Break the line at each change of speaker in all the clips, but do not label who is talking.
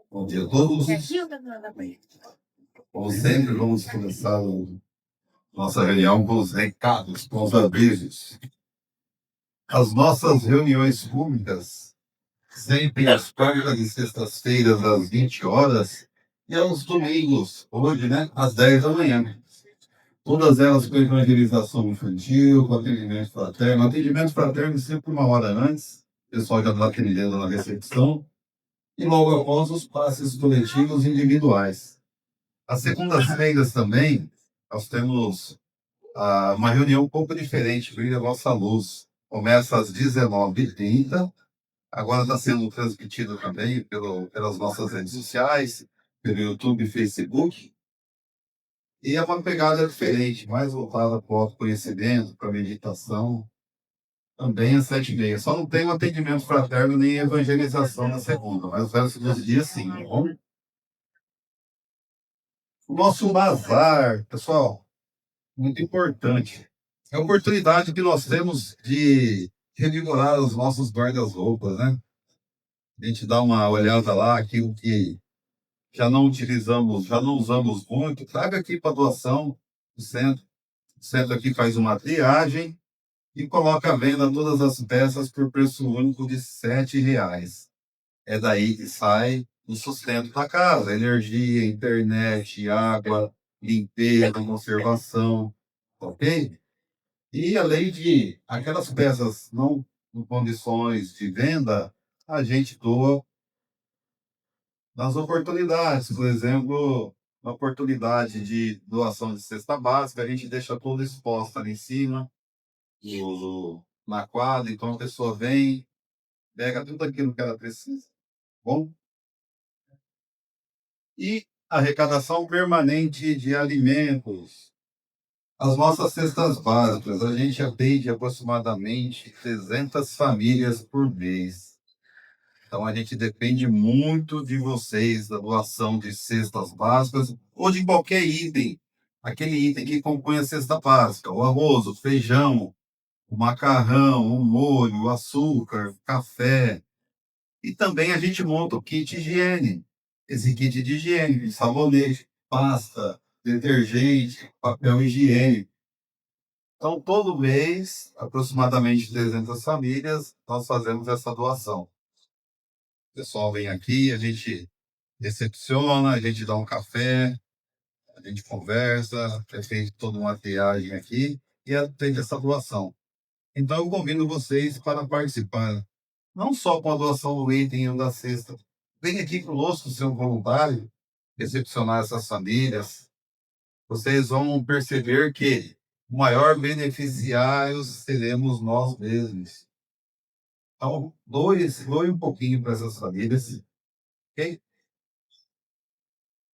Bom dia a todos. Como sempre, vamos começar nossa reunião com os recados, com os avisos. As nossas reuniões públicas, sempre às quartas e sextas-feiras, às 20 horas, e aos domingos, hoje, né, às 10 da manhã. Todas elas com evangelização infantil, com atendimento fraterno. Atendimento fraterno sempre 1 hora antes, o pessoal já está atendendo na recepção. E logo após os passes coletivos individuais. Às segundas-feiras também, nós temos uma reunião um pouco diferente, Brilha a Vossa Luz. Começa às 19h30, agora está sendo transmitido também pelas nossas redes sociais, pelo YouTube e Facebook. E é uma pegada diferente, mais voltada para o autoconhecimento, para a meditação, também às 7h30. Só não tem um atendimento fraterno nem evangelização na segunda, mas o resto dos dias sim, tá bom? O nosso bazar, pessoal, muito importante. É a oportunidade que nós temos de revigorar os nossos guarda-roupas, né? A gente dá uma olhada lá, aquilo que já não utilizamos, já não usamos muito, traga aqui para doação do centro. O centro aqui faz uma triagem e coloca à venda todas as peças por preço único de R$ 7. É daí que sai o sustento da casa, energia, internet, água, limpeza, conservação, ok? E além de aquelas peças não em condições de venda, a gente doa nas oportunidades. Por exemplo, na oportunidade de doação de cesta básica, a gente deixa tudo exposto ali em cima, na quadra, então a pessoa vem, pega tudo aquilo que ela precisa. Bom, e arrecadação permanente de alimentos. As nossas cestas básicas, a gente atende aproximadamente 300 famílias por mês. Então a gente depende muito de vocês, da doação de cestas básicas ou de qualquer item. Aquele item que compõe a cesta básica, o arroz, o feijão, o macarrão, o molho, o açúcar, o café. E também a gente monta o kit higiene. Esse kit de higiene, de sabonete, pasta, detergente, papel higiênico. Então, todo mês, aproximadamente 300 famílias, nós fazemos essa doação. O pessoal vem aqui, a gente recepciona, a gente dá um café, a gente conversa, fez toda uma triagem aqui e atende essa doação. Então, eu convido vocês para participar, não só com a doação do item ou da cesta. Vem aqui conosco, ser um voluntário, recepcionar essas famílias. Vocês vão perceber que o maior beneficiários seremos nós mesmos. Então, doe um pouquinho para essas famílias, ok?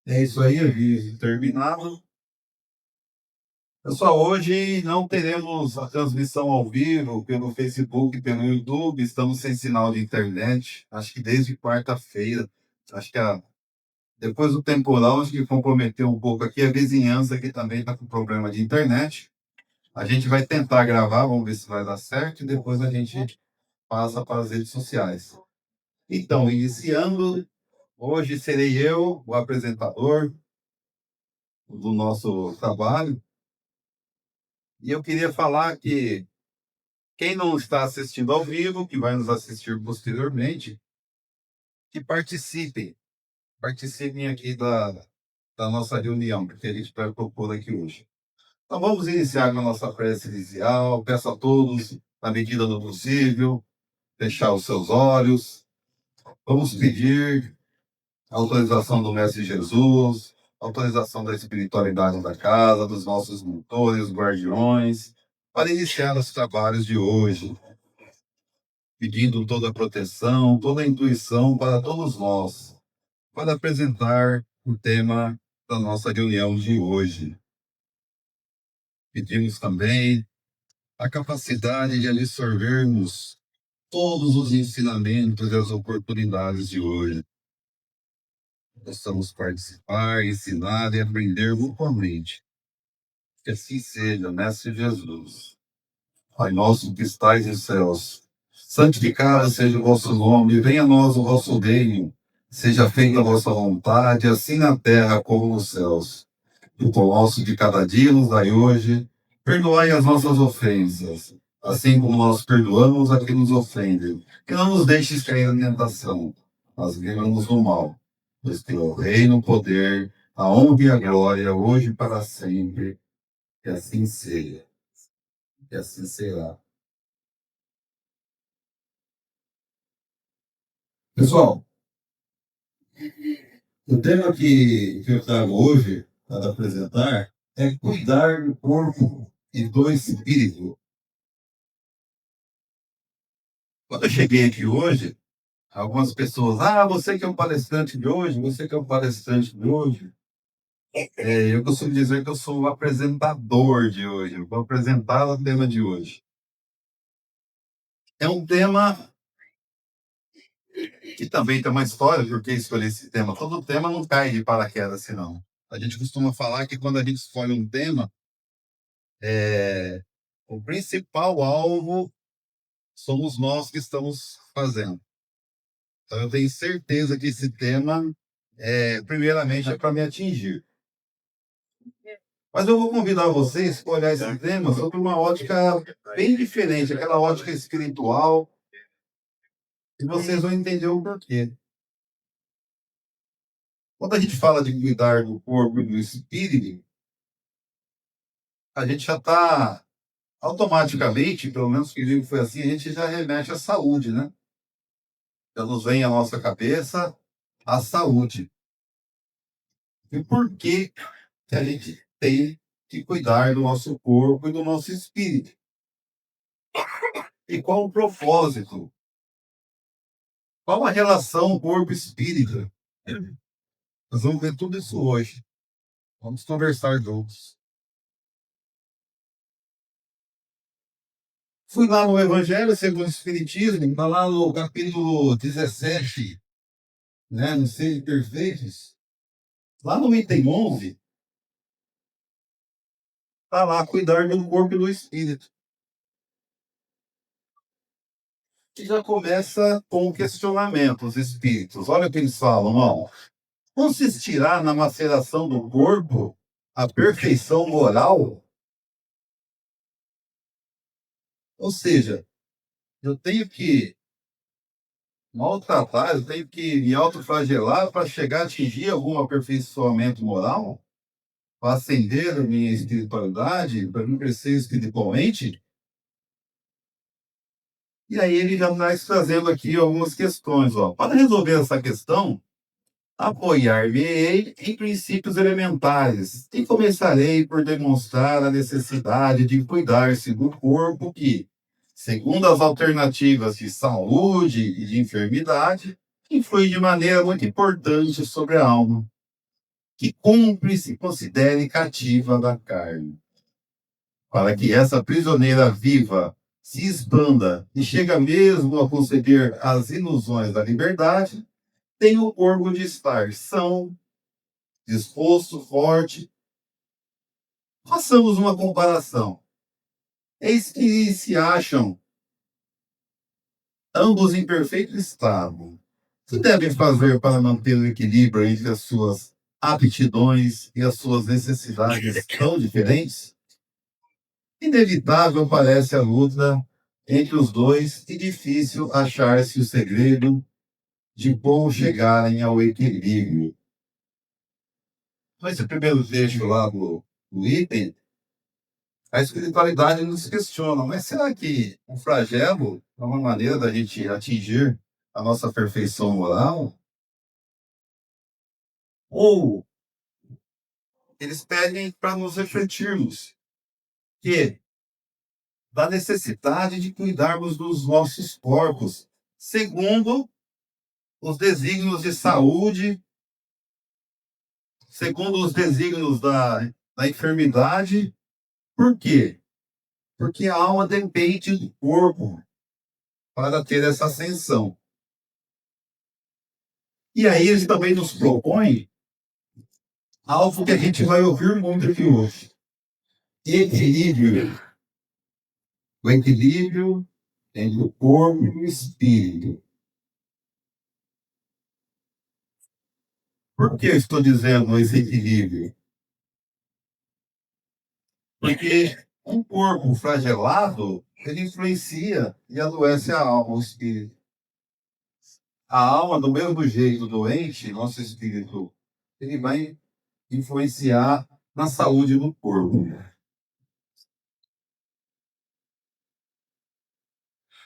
É isso aí, aviso terminado. Pessoal, hoje não teremos a transmissão ao vivo pelo Facebook, pelo YouTube, estamos sem sinal de internet, acho que desde quarta-feira. Acho que depois do temporal, acho que comprometeu um pouco aqui a vizinhança, que também está com problema de internet. A gente vai tentar gravar, vamos ver se vai dar certo, e depois a gente passa para as redes sociais. Então, iniciando, hoje serei eu, o apresentador do nosso trabalho, e eu queria falar que quem não está assistindo ao vivo, que vai nos assistir posteriormente, que participem aqui da nossa reunião, que a gente vai propor aqui hoje. Então vamos iniciar com a nossa prece inicial. Peço a todos, na medida do possível, fechar os seus olhos. Vamos pedir a autorização do Mestre Jesus, a autorização da espiritualidade da casa, dos nossos mentores, guardiões, para iniciar os trabalhos de hoje, pedindo toda a proteção, toda a intuição para todos nós, para apresentar o tema da nossa reunião de hoje. Pedimos também a capacidade de absorvermos todos os ensinamentos e as oportunidades de hoje. Possamos participar, ensinar e aprender mutuamente. Que assim seja, Mestre Jesus. Pai nosso que estais nos céus, santificado seja o vosso nome, venha a nós o vosso reino, seja feita a vossa vontade, assim na terra como nos céus. O pão nosso de cada dia nos dai hoje, perdoai as nossas ofensas, assim como nós perdoamos a quem nos ofende. Que não nos deixes cair na tentação, mas livra-nos do mal. Pois teu é o reino, o poder, a honra e a glória, hoje e para sempre. Que assim seja, que assim será. Pessoal, o tema que eu trago hoje para apresentar é cuidar do corpo e do espírito. Quando eu cheguei aqui hoje, algumas pessoas, você que é o palestrante de hoje, você que é o palestrante de hoje. Eu costumo dizer que eu sou o apresentador de hoje, eu vou apresentar o tema de hoje. É um tema que também tem uma história, porque escolhi esse tema. Todo tema não cai de paraquedas, senão. A gente costuma falar que quando a gente escolhe um tema, o principal alvo somos nós que estamos fazendo. Então eu tenho certeza que esse tema, primeiramente, é para me atingir. Mas eu vou convidar vocês para olhar esse tema sob uma ótica bem diferente, aquela ótica espiritual, e vocês vão entender o porquê. Quando a gente fala de cuidar do corpo e do espírito, a gente já está automaticamente, pelo menos que foi assim, a gente já remete à saúde, né? Já nos vem à nossa cabeça a saúde. E por que a gente tem que cuidar do nosso corpo e do nosso espírito? E qual o propósito? Qual a relação corpo-espírito? Nós vamos ver tudo isso hoje. Vamos conversar juntos. Fui lá no Evangelho segundo o Espiritismo, está lá no capítulo 17, né, nos Seis Perfeitos. Lá no item 11, está lá cuidar do corpo e do espírito. Que já começa com o questionamento, os espíritos. Olha o que eles falam, ó. Consistirá na maceração do corpo a perfeição moral? Ou seja, eu tenho que maltratar, eu tenho que me autoflagelar para chegar a atingir algum aperfeiçoamento moral? Para ascender a minha espiritualidade, para me crescer espiritualmente? E aí ele já está trazendo aqui algumas questões. Ó. Para resolver essa questão, apoiar-me-ei em princípios elementares e começarei por demonstrar a necessidade de cuidar-se do corpo que, segundo as alternativas de saúde e de enfermidade, influi de maneira muito importante sobre a alma, que cumpre se considere cativa da carne. Para que essa prisioneira viva se expanda e chega mesmo a conceber as ilusões da liberdade, tem o corpo de estar são, disposto, forte. Façamos uma comparação. Eis que se acham ambos em perfeito estado. O que devem fazer para manter o equilíbrio entre as suas aptidões e as suas necessidades tão diferentes? Inevitável parece a luta entre os dois e difícil achar-se o segredo de como chegarem ao equilíbrio. Então, esse primeiro trecho lá do item A espiritualidade nos questiona, mas será que o flagelo é uma maneira da gente atingir a nossa perfeição moral? Ou eles pedem para nos refletirmos que da necessidade de cuidarmos dos nossos corpos, segundo os desígnios de saúde, segundo os desígnios da enfermidade. Por quê? Porque a alma depende do corpo para ter essa ascensão. E aí eles também nos propõem algo que a gente vai ouvir muito aqui hoje. Equilíbrio. O equilíbrio entre o corpo e o espírito. Por que eu estou dizendo esse equilíbrio? Porque um corpo flagelado, ele influencia e adoece a alma, o espírito. A alma, do mesmo jeito doente, nosso espírito, ele vai influenciar na saúde do corpo.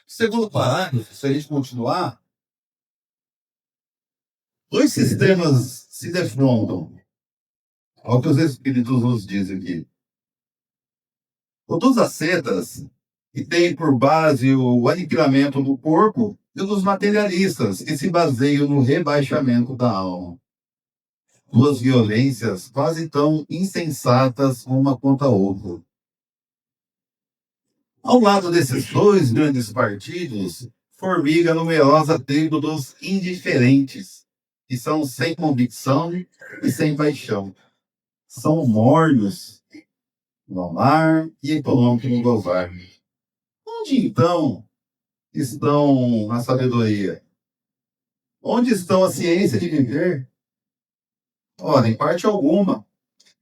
Segundo parágrafo, se a gente continuar, dois sistemas se defrontam. Olha o que os espíritos nos dizem aqui. O dos ascetas, que tem por base o aniquilamento do corpo, e o dos materialistas, que se baseiam no rebaixamento da alma. Duas violências quase tão insensatas uma quanto a outra. Ao lado desses dois grandes partidos, formiga numerosa tribo dos indiferentes, que são sem convicção e sem paixão. São mornos no amar e econômicos no gozar. Onde então estão a sabedoria? Onde estão a ciência de viver? Ora, em parte alguma.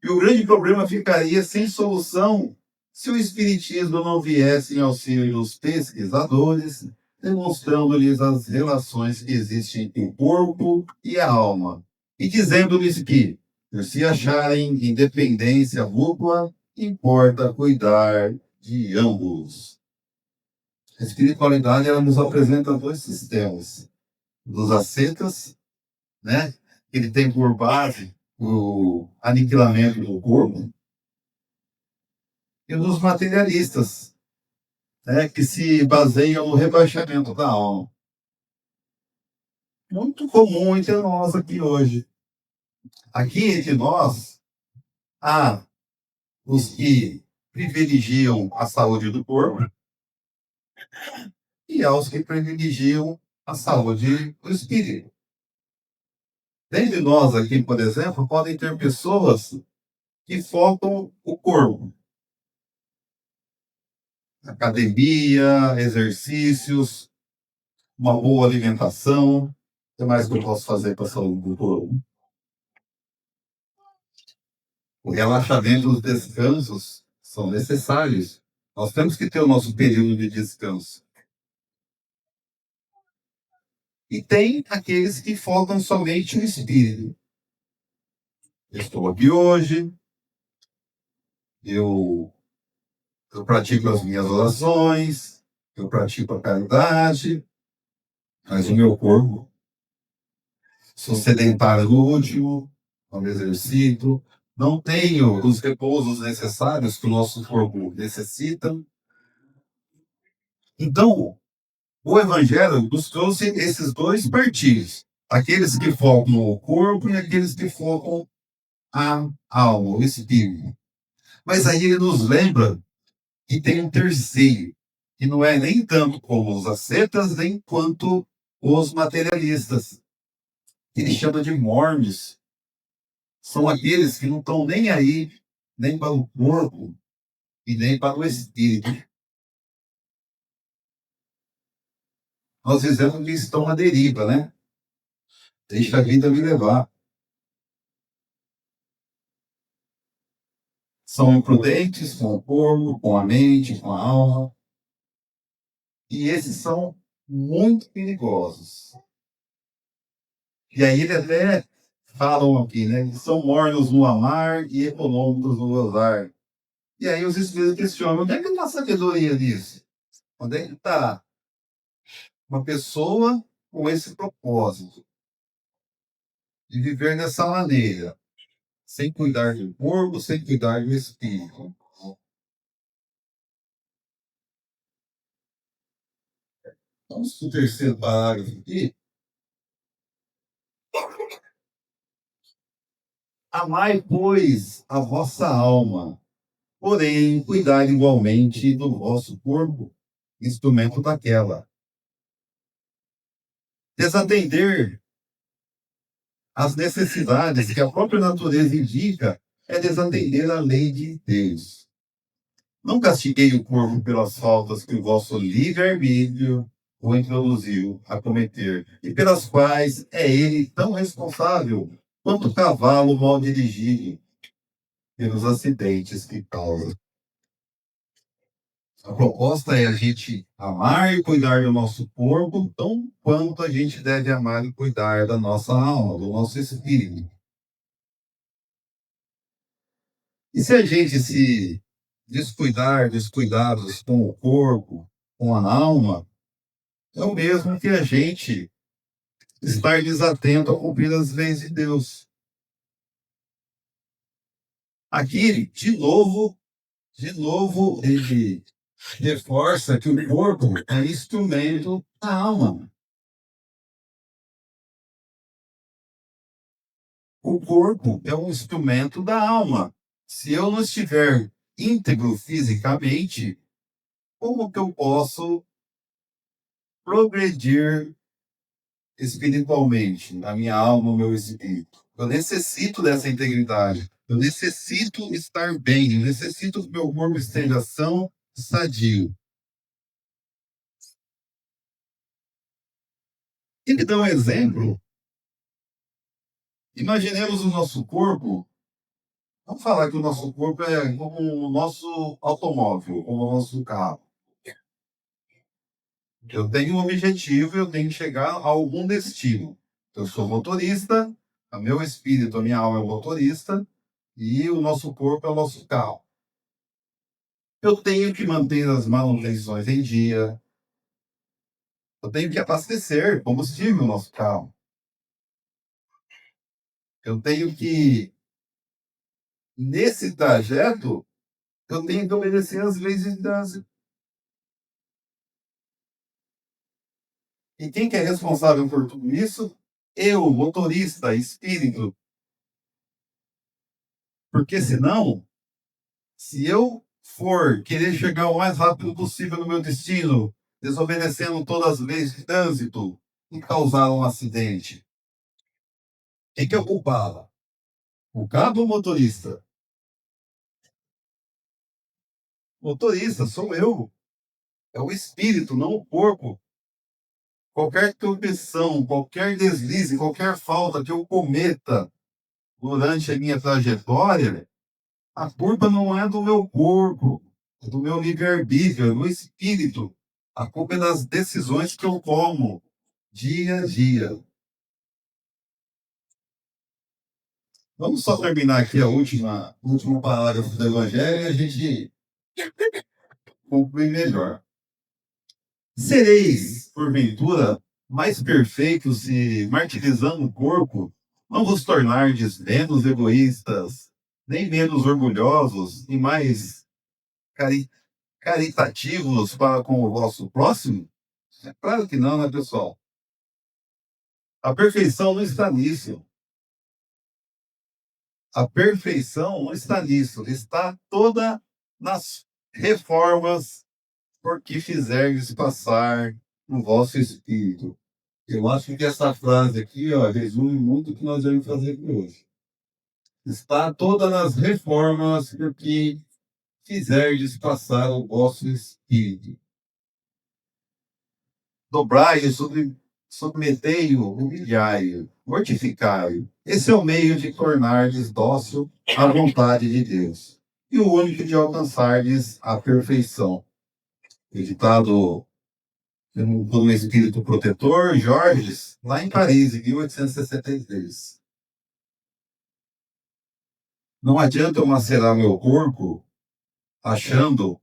E o grande problema ficaria sem solução se o Espiritismo não viesse em auxílio dos pesquisadores, demonstrando-lhes as relações que existem entre o corpo e a alma, e dizendo-lhes que, por se acharem independência mútua, importa cuidar de ambos. A espiritualidade ela nos apresenta dois sistemas. Dos ascetas, né? Ele tem por base o aniquilamento do corpo, e dos materialistas, né? Que se baseiam no rebaixamento da alma. Muito comum entre nós aqui hoje. Aqui entre nós, há os que privilegiam a saúde do corpo e há os que privilegiam a saúde do espírito. Dentre nós aqui, por exemplo, podem ter pessoas que focam o corpo. Academia, exercícios, uma boa alimentação. O que mais que eu posso fazer para a saúde do corpo? O relaxamento e os descansos são necessários. Nós temos que ter o nosso período de descanso. E tem aqueles que focam somente o espírito. Eu estou aqui hoje, eu, eu pratico as minhas orações, eu pratico a caridade, mas o meu corpo, sou sedentário no último, não me exercito, não tenho os repousos necessários que o nosso corpo necessita. Então, o Evangelho nos trouxe esses dois partidos. Aqueles que focam o corpo e aqueles que focam a alma, o espírito. Mas aí ele nos lembra que tem um terceiro, que não é nem tanto como os ascetas, nem quanto os materialistas. Ele chama de mormes. São aqueles que não estão nem aí, nem para o corpo e nem para o espírito. Nós dizemos que estão na deriva, né? Deixa a vida me levar. São imprudentes com o corpo, com a mente, com a alma. E esses são muito perigosos. E aí eles até falam aqui, né? Que são mornos no amar e econômicos no gozar. E aí os espíritos questionam, onde é que está a sabedoria disso? Onde é que está uma pessoa com esse propósito de viver dessa maneira, sem cuidar do corpo, sem cuidar do espírito? Vamos para o terceiro parágrafo aqui. Amai, pois, a vossa alma, porém, cuidai igualmente do vosso corpo, instrumento daquela. Desatender às necessidades que a própria natureza indica é desatender a lei de Deus. Não castiguei o corpo pelas faltas que o vosso livre-arbítrio o introduziu a cometer, e pelas quais é ele tão responsável quanto o cavalo mal dirigido pelos acidentes que causa. A proposta é a gente amar e cuidar do nosso corpo, tão quanto a gente deve amar e cuidar da nossa alma, do nosso espírito. E se a gente se descuidados com o corpo, com a alma, é o mesmo que a gente estar desatento a cumprir as leis de Deus. Aqui, de novo, ele reforça que o corpo é instrumento da alma. O corpo é um instrumento da alma. Se eu não estiver íntegro fisicamente, como que eu posso progredir espiritualmente, na minha alma, no meu espírito? Eu necessito dessa integridade. Eu necessito estar bem. Eu necessito que meu corpo esteja são, sadio. Ele dá um exemplo. Imaginemos o nosso corpo. Vamos falar que o nosso corpo é como o nosso automóvel, como o nosso carro. Eu tenho um objetivo, eu tenho que chegar a algum destino. Eu sou motorista, o meu espírito, a minha alma é o motorista, e o nosso corpo é o nosso carro. Eu tenho que manter as manutenções em dia, eu tenho que abastecer combustível no nosso carro. Eu tenho que, nesse trajeto, eu tenho que obedecer às leis de trânsito. E quem que é responsável por tudo isso? Eu, motorista, espírito. Porque senão, se eu for querer chegar o mais rápido possível no meu destino, desobedecendo todas as leis de trânsito e causar um acidente, quem que é o culpado? O cabo ou o motorista? Motorista, sou eu. É o espírito, não o corpo. Qualquer tropeção, qualquer deslize, qualquer falta que eu cometa durante a minha trajetória, a culpa não é do meu corpo, é do meu livre-arbítrio, é do meu espírito. A culpa é das decisões que eu tomo dia a dia. Vamos só terminar aqui o último parágrafo do Evangelho e a gente conclui melhor. Sereis, porventura, mais perfeitos e martirizando o corpo, não vos tornardes menos egoístas, nem menos orgulhosos e mais cari caritativos para com o vosso próximo? É claro que não, né, pessoal? A perfeição não está nisso. A perfeição não está nisso. Está toda nas reformas por que fizerdes passar no vosso espírito. Eu acho que essa frase aqui, ó, resume muito o que nós vamos fazer aqui hoje. Está toda nas reformas por que fizerdes passar o vosso espírito. Dobrai-o, submetei-o, humilhai-o, mortificai-o. Esse é o meio de tornar-lhes dócil à vontade de Deus. E o único de alcançar-lhes a perfeição. Editado por um espírito protetor, Jorges, lá em Paris, em 1863. Não adianta eu macerar meu corpo achando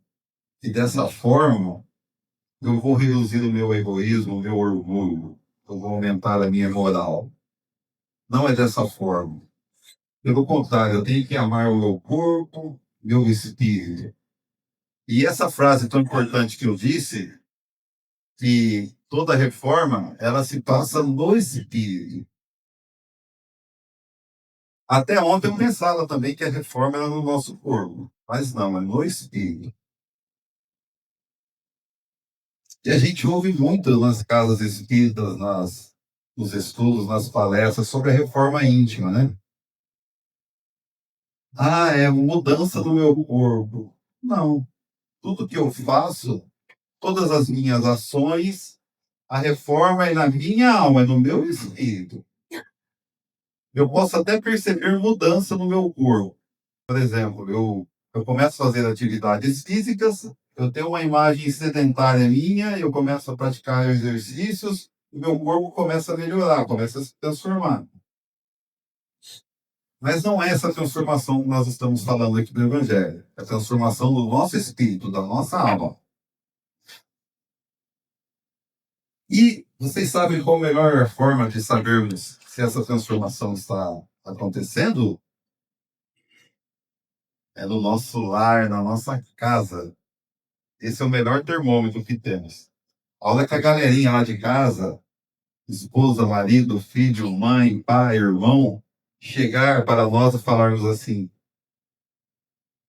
que dessa forma eu vou reduzir o meu egoísmo, o meu orgulho, eu vou aumentar a minha moral. Não é dessa forma. Pelo contrário, eu tenho que amar o meu corpo, meu espírito. E essa frase tão importante que eu disse, que toda reforma, ela se passa no espírito. Até ontem eu pensava também que a reforma era no nosso corpo, mas não, é no espírito. E a gente ouve muito nas casas espíritas, nos estudos, nas palestras sobre a reforma íntima, né? Ah, é mudança do meu corpo. Não, tudo que eu faço, todas as minhas ações, a reforma é na minha alma, é no meu espírito. Eu posso até perceber mudança no meu corpo. Por exemplo, eu começo a fazer atividades físicas, eu tenho uma imagem sedentária minha, eu começo a praticar exercícios, o meu corpo começa a melhorar, começa a se transformar. Mas não é essa transformação que nós estamos falando aqui do Evangelho. É a transformação do nosso espírito, da nossa alma. E vocês sabem qual a melhor forma de sabermos se essa transformação está acontecendo? É no nosso lar, na nossa casa. Esse é o melhor termômetro que temos. A hora que a galerinha lá de casa, esposa, marido, filho, mãe, pai, irmão, chegar para nós e falarmos assim: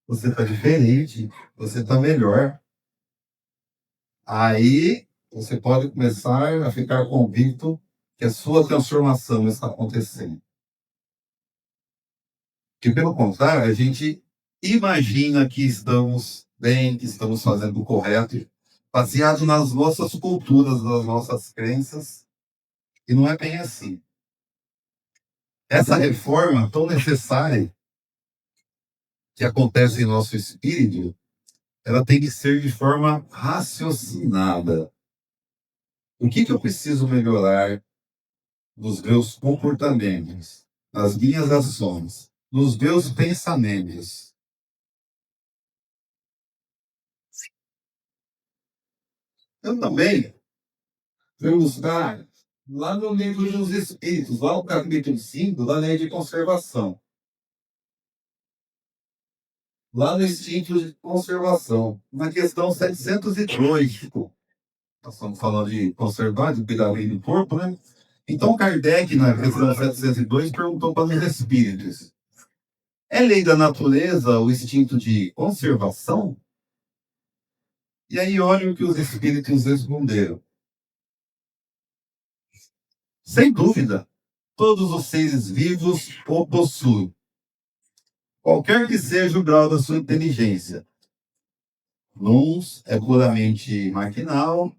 você está diferente, você está melhor. Aí você pode começar a ficar convicto que a sua transformação está acontecendo. Que pelo contrário, a gente imagina que estamos bem, que estamos fazendo o correto, baseado nas nossas culturas, nas nossas crenças, e não é bem assim. Essa reforma tão necessária que acontece em nosso espírito, ela tem que ser de forma raciocinada. O que eu preciso melhorar nos meus comportamentos, nas minhas ações, nos meus pensamentos? Eu também fui buscar lá no livro dos Espíritos, lá no capítulo 5 da lei de conservação, lá no instinto de conservação, na questão 702. Nós estamos falando de conservar, de cuidar bem do corpo, né? Então, Kardec, na questão 702, perguntou para os espíritos: é lei da natureza o instinto de conservação? E aí, olha o que os espíritos responderam: sem dúvida, todos os seres vivos o possuem, qualquer que seja o grau da sua inteligência. Uns é puramente maquinal,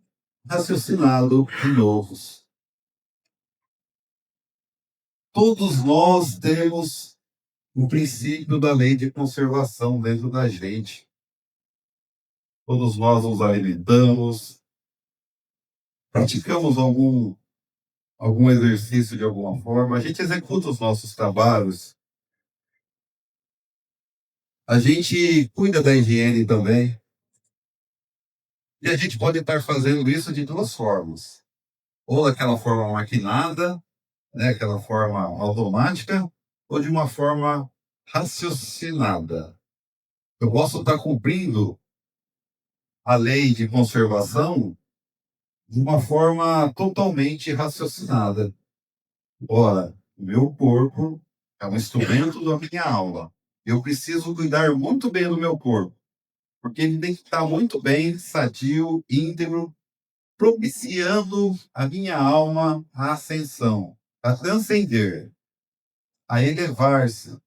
raciocinado em outros. Todos nós temos o princípio da lei de conservação dentro da gente. Todos nós nos alimentamos, praticamos algum exercício de alguma forma, a gente executa os nossos trabalhos, a gente cuida da higiene também. E a gente pode estar fazendo isso de duas formas. Ou daquela forma maquinada, né, aquela forma automática, ou de uma forma raciocinada. Eu posso estar cumprindo a lei de conservação de uma forma totalmente raciocinada. Ora, o meu corpo é um instrumento da minha alma. Eu preciso cuidar muito bem do meu corpo, porque ele tem que estar muito bem, sadio, íntegro, propiciando a minha alma à ascensão, a transcender, a elevar-se,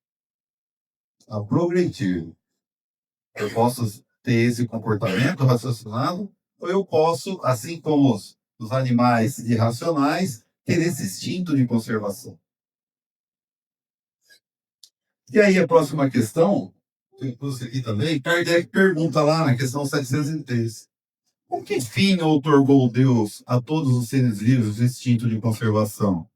a progredir. Eu posso ter esse comportamento raciocinado, ou eu posso, assim como os animais irracionais, ter esse instinto de conservação. E aí, a próxima questão, que eu trouxe aqui também, Kardec pergunta lá na questão 703. Com que fim outorgou Deus a todos os seres vivos o instinto de conservação?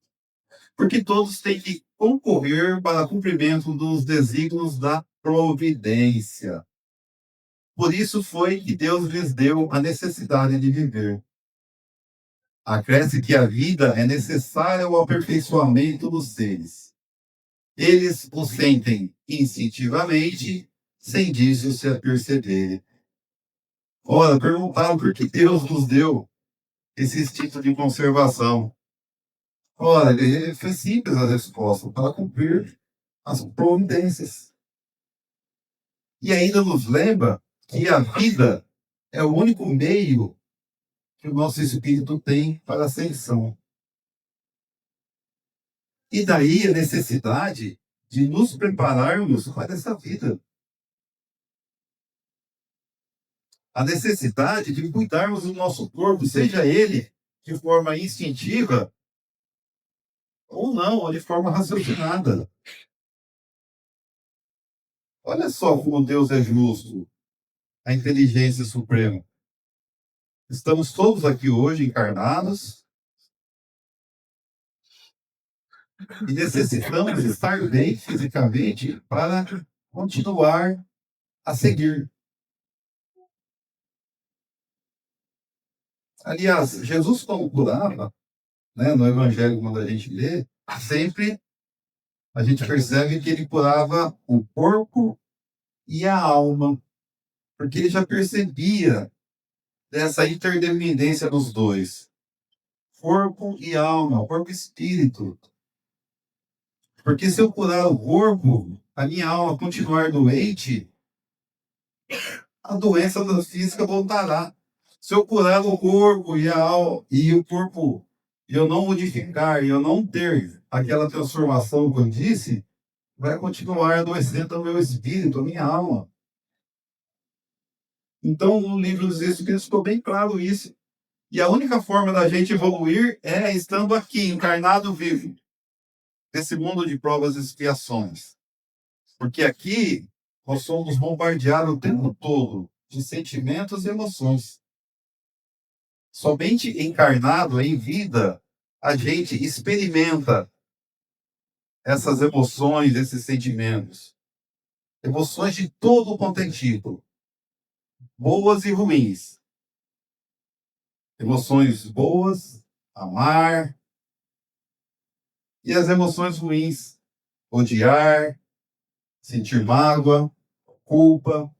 Porque todos têm que concorrer para o cumprimento dos desígnios da providência. Por isso foi que Deus lhes deu a necessidade de viver. Acresce que a vida é necessária ao aperfeiçoamento dos seres. Eles o sentem instintivamente, sem disso se aperceberem. Ora, perguntaram por que Deus nos deu esse instinto de conservação. Ora, foi simples a resposta, para cumprir as providências. E ainda nos lembra que a vida é o único meio que o nosso espírito tem para a ascensão. E daí a necessidade de nos prepararmos para essa vida. A necessidade de cuidarmos do nosso corpo, seja ele de forma instintiva ou não, ou de forma raciocinada. Olha só como Deus é justo, a inteligência suprema. Estamos todos aqui hoje encarnados e necessitamos estar bem fisicamente para continuar a seguir. Aliás, Jesus, quando curava, né, no Evangelho, quando a gente lê, sempre a gente percebe que ele curava o corpo e a alma, porque ele já percebia dessa interdependência dos dois, corpo e alma, corpo e espírito. Porque se eu curar o corpo, a minha alma continuar doente, a doença da física voltará. Se eu curar o corpo e a alma, e o corpo, e eu não modificar, e eu não ter aquela transformação que eu disse, vai continuar adoecendo o meu espírito, a minha alma. Então, no livro dos Espíritos ficou bem claro isso. E a única forma da gente evoluir é estando aqui, encarnado vivo, nesse mundo de provas e expiações. Porque aqui nós somos bombardeados o tempo todo de sentimentos e emoções. Somente encarnado, em vida, a gente experimenta essas emoções, esses sentimentos. Emoções de todo quanto é tipo, boas e ruins. Emoções boas, amar, e as emoções ruins, odiar, sentir mágoa, culpa.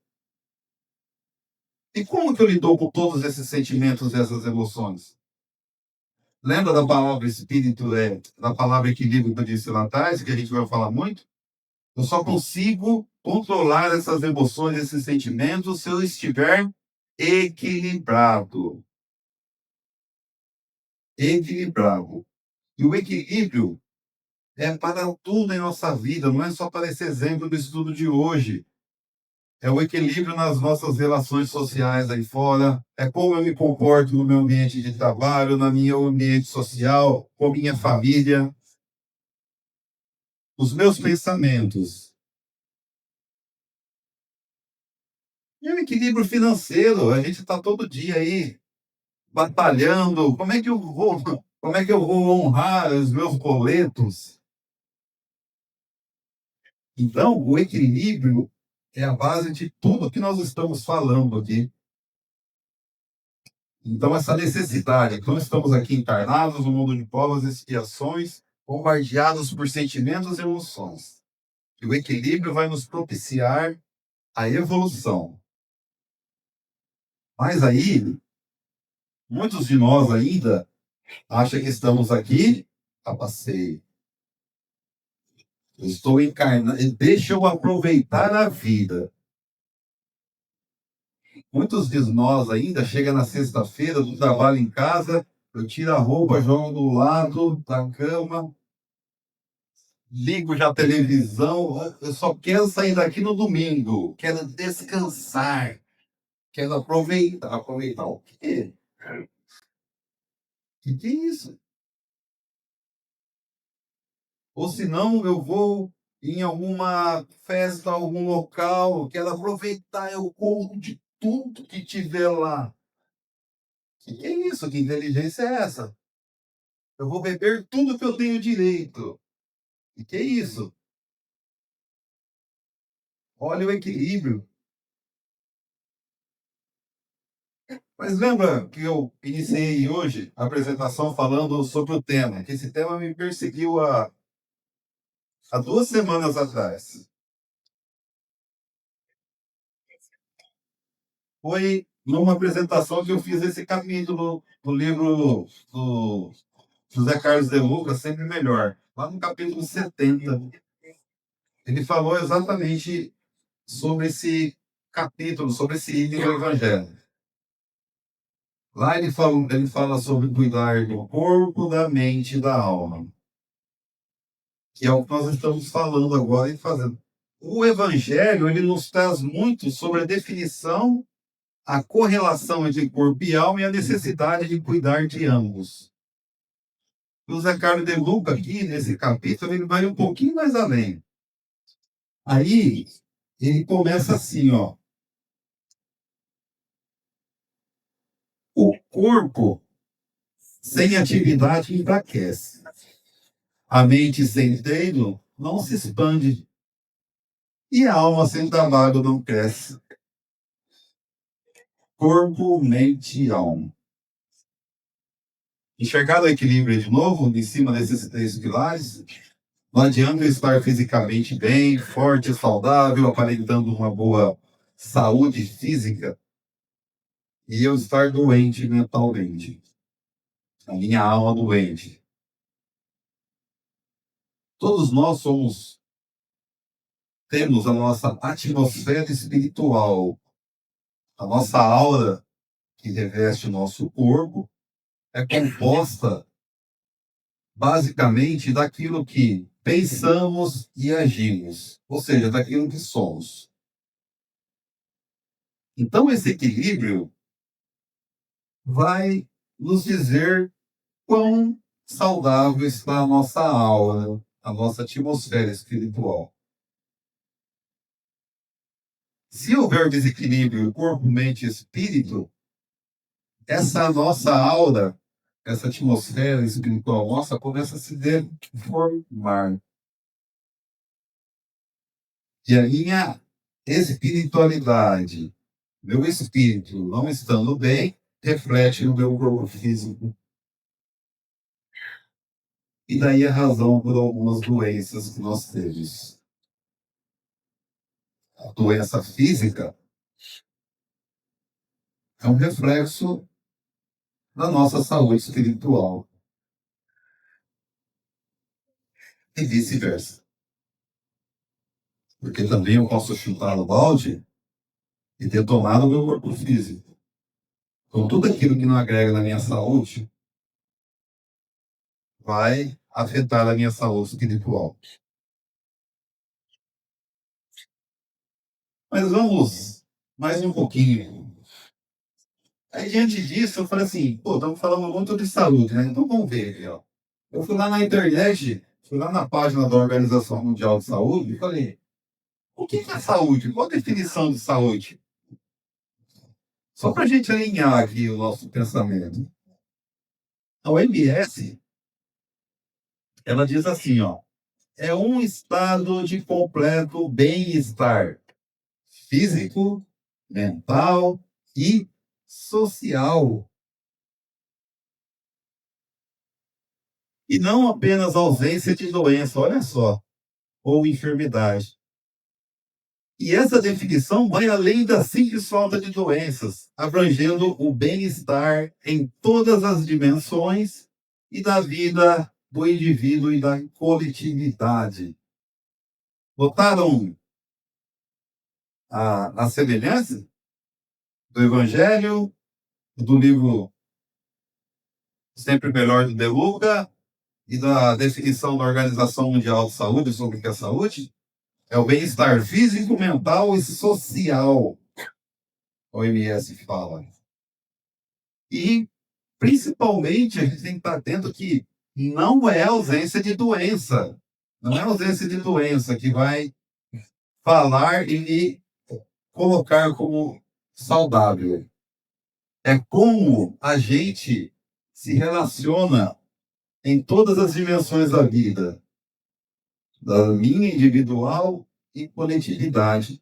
E como que eu lido com todos esses sentimentos e essas emoções? Lembra da palavra espírito, da palavra equilíbrio que eu disse lá atrás, que a gente vai falar muito? Eu só consigo controlar essas emoções, esses sentimentos, se eu estiver equilibrado. Equilibrado. E o equilíbrio é para tudo em nossa vida, não é só para esse exemplo do estudo de hoje. É o equilíbrio nas nossas relações sociais aí fora, é como eu me comporto no meu ambiente de trabalho, na minha ambiente social, com a minha família, os meus pensamentos. E o equilíbrio financeiro, a gente está todo dia aí batalhando. Como é que eu vou honrar os meus boletos? Então, o equilíbrio é a base de tudo que nós estamos falando aqui. Então, essa necessidade, que nós estamos aqui encarnados no mundo de provas e expiações, bombardeados por sentimentos e emoções. E o equilíbrio vai nos propiciar a evolução. Mas aí, muitos de nós ainda acham que estamos aqui a passeio. Eu estou encarnado, deixa eu aproveitar a vida. Muitos de nós ainda chega na sexta-feira do trabalho em casa, eu tiro a roupa, jogo do lado da cama, ligo já a televisão, eu só quero sair daqui no domingo, quero descansar, quero aproveitar. Aproveitar o quê? O que é isso? Ou senão eu vou em alguma festa, algum local, quero aproveitar, eu como de tudo que tiver lá. Que é isso? Que inteligência é essa? Eu vou beber tudo que eu tenho direito. Que é isso? Olha o equilíbrio. Mas lembra que eu iniciei hoje a apresentação falando sobre o tema, que esse tema me perseguiu há 2 semanas atrás. Foi numa apresentação que eu fiz esse capítulo do livro do José Carlos de Lucas, Sempre Melhor. Lá no capítulo 70, ele falou exatamente sobre esse capítulo, sobre esse item do Evangelho. Lá ele fala sobre cuidar do corpo, da mente e da alma, que é o que nós estamos falando agora e fazendo. O Evangelho, ele nos traz muito sobre a definição, a correlação entre corpo e alma e a necessidade de cuidar de ambos. O Zé Carlos de Luca, aqui nesse capítulo, ele vai um pouquinho mais além. Aí, ele começa assim, ó. O corpo sem atividade enfraquece. A mente sem treino não se expande. E a alma sem trabalho não cresce. Corpo, mente e alma. Enxergado o equilíbrio de novo, em cima desses 3 pilares, não adianta eu estar fisicamente bem, forte, saudável, aparentando uma boa saúde física, e eu estar doente mentalmente. A minha alma doente. Todos nós temos a nossa atmosfera espiritual, a nossa aura que reveste o nosso corpo, é composta basicamente daquilo que pensamos e agimos, ou seja, daquilo que somos. Então, esse equilíbrio vai nos dizer quão saudável está a nossa aura, a nossa atmosfera espiritual. Se houver desequilíbrio corpo, mente e espírito, essa nossa aura, essa atmosfera espiritual nossa, começa a se deformar. E a minha espiritualidade, meu espírito não estando bem, reflete no meu corpo físico. E daí a razão por algumas doenças que nós temos. A doença física é um reflexo da nossa saúde espiritual. E vice-versa. Porque também eu posso chutar no balde e detonar o meu corpo físico. Então, tudo aquilo que não agrega na minha saúde vai afetar a minha saúde espiritual. Mas vamos mais um pouquinho. Aí, diante disso, eu falei assim, pô, estamos falando muito de saúde, né? Então, vamos ver aqui, ó. Eu fui lá na internet, fui lá na página da Organização Mundial de Saúde e falei, o que é saúde? Qual a definição de saúde? Só para a gente alinhar aqui o nosso pensamento. A OMS, ela diz assim, ó, é um estado de completo bem-estar físico, mental e social. E não apenas ausência de doença, olha só, ou enfermidade. E essa definição vai além da simples falta de doenças, abrangendo o bem-estar em todas as dimensões e da vida do indivíduo e da coletividade. Notaram a semelhança do Evangelho, do livro Sempre Melhor do De Luca e da definição da Organização Mundial de Saúde sobre o que é saúde? É o bem-estar físico, mental e social, a OMS fala. E, principalmente, a gente tem que estar atento que não é ausência de doença. Não é ausência de doença que vai falar e me colocar como saudável. É como a gente se relaciona em todas as dimensões da vida, da minha individual e coletividade.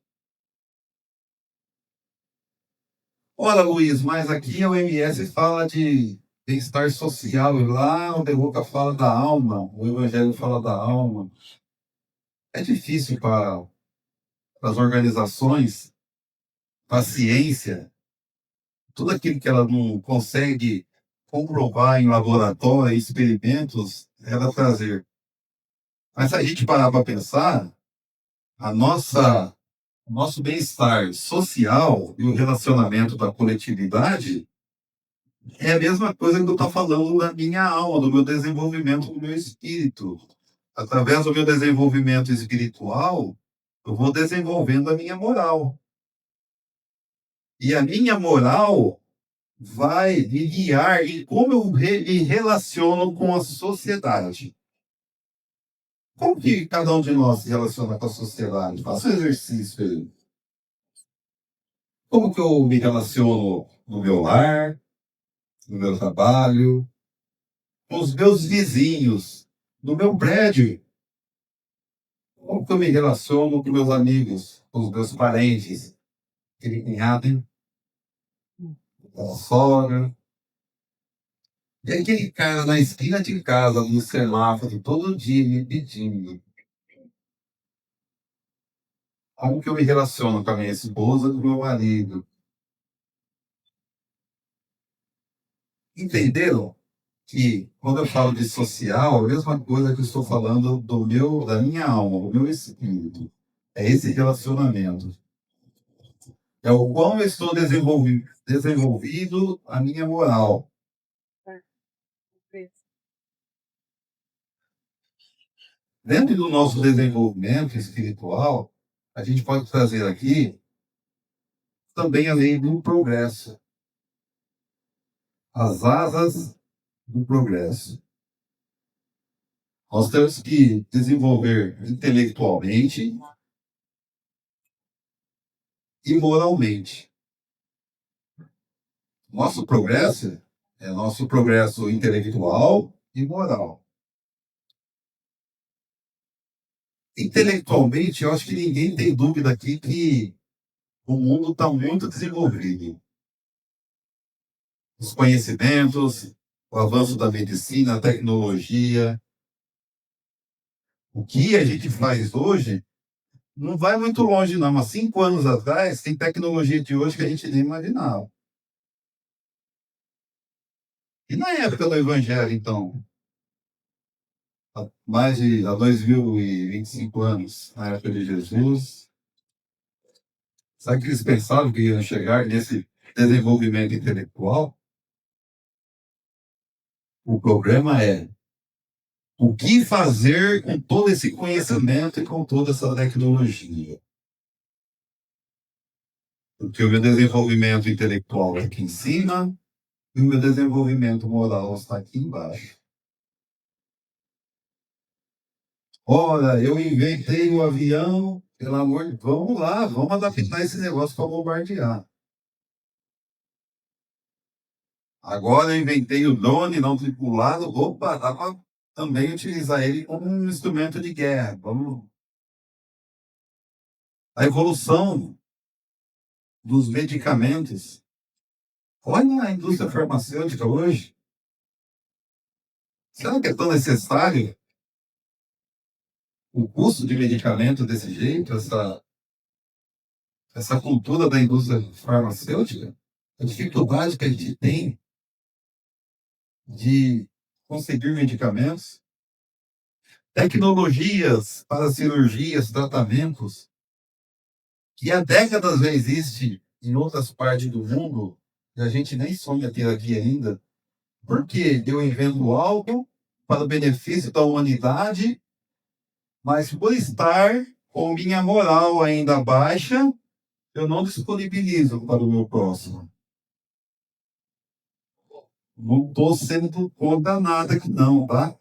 Ora, Luiz, mas aqui a OMS fala de bem-estar social, e lá o De Boca fala da alma, o Evangelho fala da alma. É difícil para as organizações, para a ciência, tudo aquilo que ela não consegue comprovar em laboratório, em experimentos, ela trazer. Mas se a gente parar para pensar, a nossa, o nosso bem-estar social e o relacionamento da coletividade é a mesma coisa que eu estou falando da minha alma, do meu desenvolvimento do meu espírito. Através do meu desenvolvimento espiritual, eu vou desenvolvendo a minha moral. E a minha moral vai me guiar em como eu me relaciono com a sociedade. Como que cada um de nós se relaciona com a sociedade? Faça um exercício aí. Como que eu me relaciono no meu lar, no meu trabalho, com os meus vizinhos, no meu prédio? Como que eu me relaciono com meus amigos, com os meus parentes? Aquele cunhado, a sogra. E aquele cara na esquina de casa, no semáforo, todo dia me pedindo. Como que eu me relaciono com a minha esposa e com o meu marido? Entenderam que quando eu falo de social, é a mesma coisa que eu estou falando da minha alma, do meu espírito. É esse relacionamento. É o quão eu estou desenvolvido a minha moral. Dentro do nosso desenvolvimento espiritual, a gente pode trazer aqui também a lei do progresso, as asas do progresso. Nós temos que desenvolver intelectualmente e moralmente. Nosso progresso é nosso progresso intelectual e moral. Intelectualmente, eu acho que ninguém tem dúvida aqui que o mundo está muito desenvolvido. Os conhecimentos, o avanço da medicina, a tecnologia, o que a gente faz hoje não vai muito longe, não. Há 5 anos atrás, tem tecnologia de hoje que a gente nem imaginava. E na época do Evangelho, então, há 2025 anos, na época de Jesus, sabe que eles pensavam que iam chegar nesse desenvolvimento intelectual? O problema é o que fazer com todo esse conhecimento e com toda essa tecnologia. Porque o meu desenvolvimento intelectual é aqui em cima e o meu desenvolvimento moral está aqui embaixo. Ora, eu inventei o avião, pelo amor de Deus, vamos lá, vamos adaptar esse negócio para bombardear. Agora eu inventei o drone não tripulado, opa, dá para também utilizar ele como um instrumento de guerra. Vamos. A evolução dos medicamentos. Olha a indústria farmacêutica hoje. Será que é tão necessário o custo de medicamento desse jeito, essa cultura da indústria farmacêutica? A dificuldade que a gente tem de conseguir medicamentos, tecnologias para cirurgias, tratamentos, que há décadas já existe em outras partes do mundo, e a gente nem sonha ter aqui ainda. Porque eu invento algo para o benefício da humanidade, mas por estar com minha moral ainda baixa, eu não disponibilizo para o meu próximo. Não estou sendo contra nada aqui não, tá?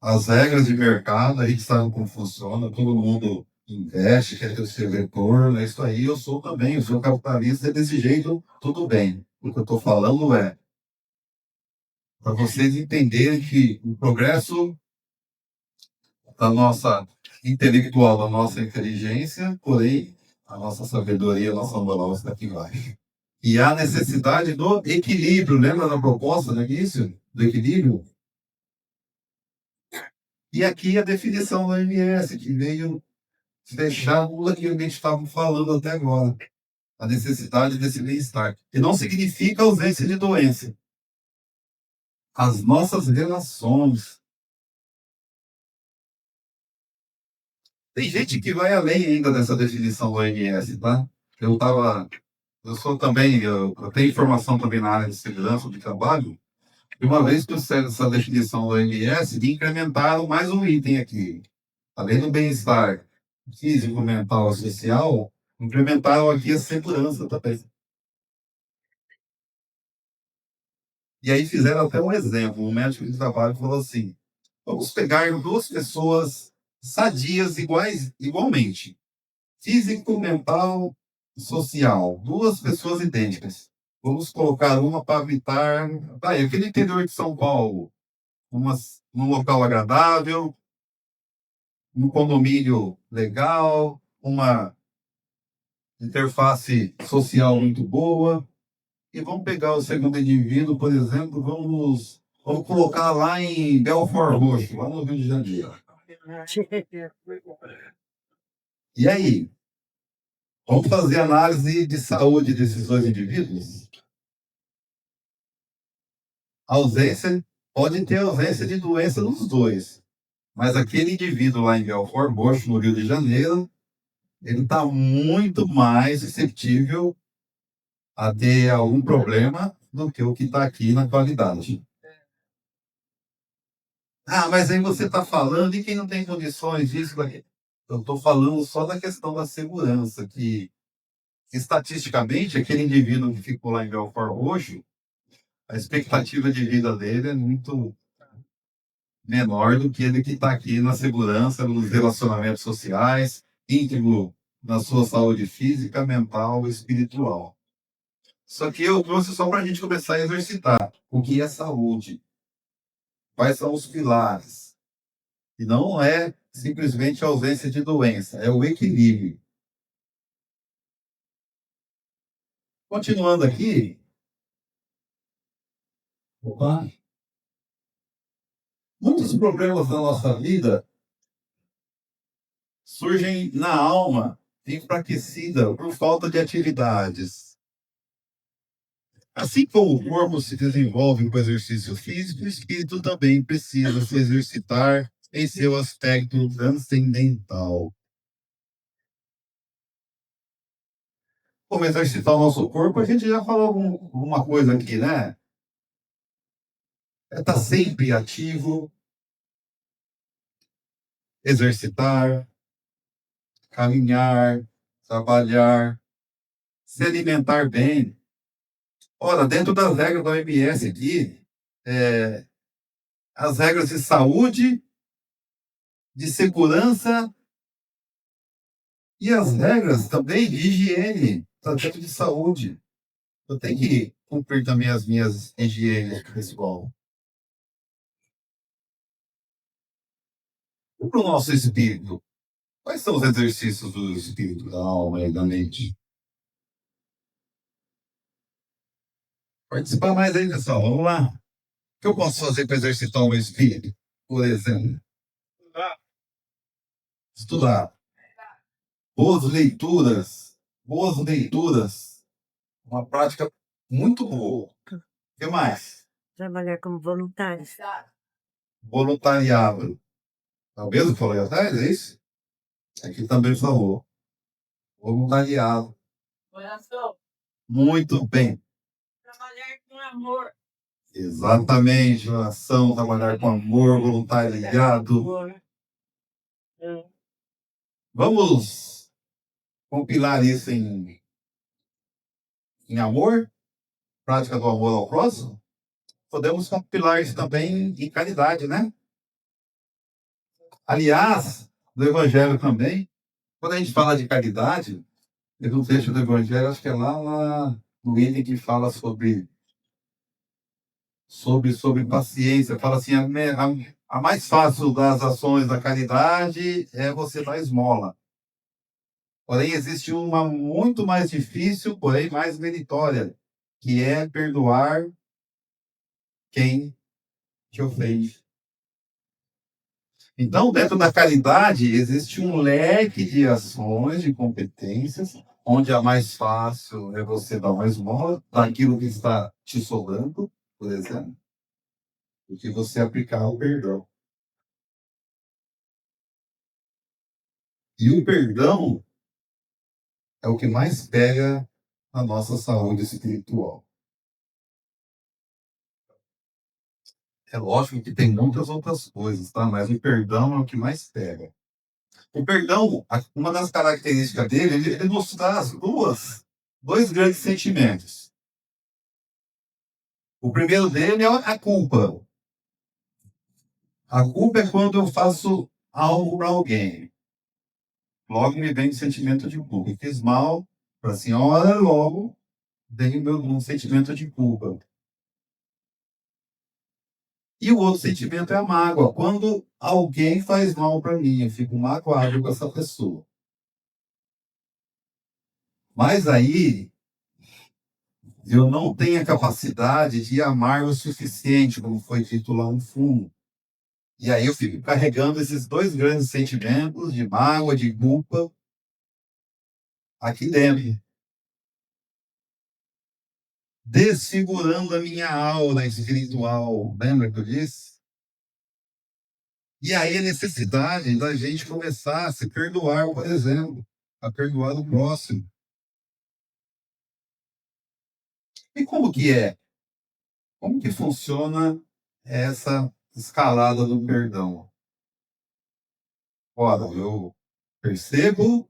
As regras de mercado, a gente sabe como funciona, todo mundo investe, quer ter o seu retorno, é isso aí, eu sou também, eu sou capitalista, é desse jeito, tudo bem. O que eu estou falando é para vocês entenderem que o progresso da nossa intelectual, da nossa inteligência, porém, a nossa sabedoria, a nossa moral está aqui embaixo. E há necessidade do equilíbrio. Lembra da proposta no início? Do equilíbrio? E aqui a definição da OMS, que veio fechar tudo aquilo que a gente estava falando até agora. A necessidade desse bem-estar. E não significa ausência de doença. As nossas relações. Tem gente que vai além ainda dessa definição do OMS, tá? Eu sou também, eu tenho informação também na área de segurança de trabalho, e uma vez que eu sei essa definição do OMS, incrementaram mais um item aqui. Além do bem-estar físico, mental e social, implementaram aqui a segurança também. E aí fizeram até um exemplo. Um médico de trabalho falou assim: vamos pegar duas pessoas sadias igualmente. Físico, mental e social. Duas pessoas idênticas. Vamos colocar uma para habitar. Aquele interior de São Paulo. Num local agradável, num condomínio legal, uma interface social muito boa. E vamos pegar o segundo indivíduo, por exemplo, vamos colocar lá em Belfort Roxo, lá no Rio de Janeiro. E aí? Vamos fazer análise de saúde desses dois indivíduos? A ausência, pode ter ausência de doença nos dois, mas aquele indivíduo lá em Belfort Roxo, no Rio de Janeiro, ele está muito mais suscetível a ter algum problema do que o que está aqui na qualidade. Ah, mas aí você está falando e quem não tem condições disso, daquilo. Eu estou falando só da questão da segurança, que estatisticamente aquele indivíduo que ficou lá em Belfort Roxo, a expectativa de vida dele é muito menor do que ele que está aqui na segurança, nos relacionamentos sociais, íntegro na sua saúde física, mental e espiritual. Só que eu trouxe só para a gente começar a exercitar o que é saúde, quais são os pilares. E não é simplesmente a ausência de doença, é o equilíbrio. Continuando aqui, opa, muitos problemas da nossa vida surgem na alma enfraquecida por falta de atividades. Assim como o corpo se desenvolve com o exercício físico, o espírito também precisa se exercitar em seu aspecto transcendental. Como exercitar o nosso corpo, a gente já falou alguma coisa aqui, né? É estar sempre ativo, exercitar, caminhar, trabalhar, se alimentar bem. Ora, dentro das regras da OMS aqui, é, as regras de saúde, de segurança e as regras também de higiene, tá dentro de saúde. Eu tenho que cumprir também as minhas higienes, pessoal. E para o nosso espírito, quais são os exercícios do espírito, da alma e da mente? Participar mais aí, pessoal. Vamos lá. O que eu posso fazer para exercitar o meu espírito? Por exemplo, estudar. Boas leituras. Boas leituras. Uma prática muito boa. O que mais?
Trabalhar como voluntário.
Voluntariado. É o mesmo que falei atrás, é isso? Aqui também falou. Voluntariado.
Oração.
Muito bem.
Trabalhar com amor.
Exatamente. Oração, trabalhar com amor, voluntariado. Vamos compilar isso em amor? Prática do amor ao próximo? Podemos compilar isso também em caridade, né? Aliás, no Evangelho também, quando a gente fala de caridade, teve um trecho do Evangelho, acho que é lá no item que fala sobre paciência. Fala assim, a mais fácil das ações da caridade é você dar esmola. Porém, existe uma muito mais difícil, porém mais meritória, que é perdoar quem te ofende. Então, dentro da caridade, existe um leque de ações, de competências, onde a mais fácil é você dar uma esmola daquilo que está te sobrando, por exemplo, do que você aplicar o perdão. E o perdão é o que mais pega a nossa saúde espiritual. É lógico que tem muitas outras coisas, tá? Mas o perdão é o que mais pega. O perdão, uma das características dele, ele nos traz dois grandes sentimentos. O primeiro dele é a culpa. A culpa é quando eu faço algo para alguém. Logo me vem o sentimento de culpa. Eu fiz mal para a senhora, logo vem um sentimento de culpa. E o outro sentimento é a mágoa. Quando alguém faz mal para mim, eu fico magoado com essa pessoa. Mas aí eu não tenho a capacidade de amar o suficiente, como foi dito lá no fundo. E aí eu fico carregando esses dois grandes sentimentos de mágoa, de culpa, aqui dentro, desfigurando a minha aura espiritual. Lembra que eu disse? E aí a necessidade da gente começar a se perdoar, por exemplo, a perdoar o próximo. E como que é? Como que funciona essa escalada do perdão? Ora, eu percebo,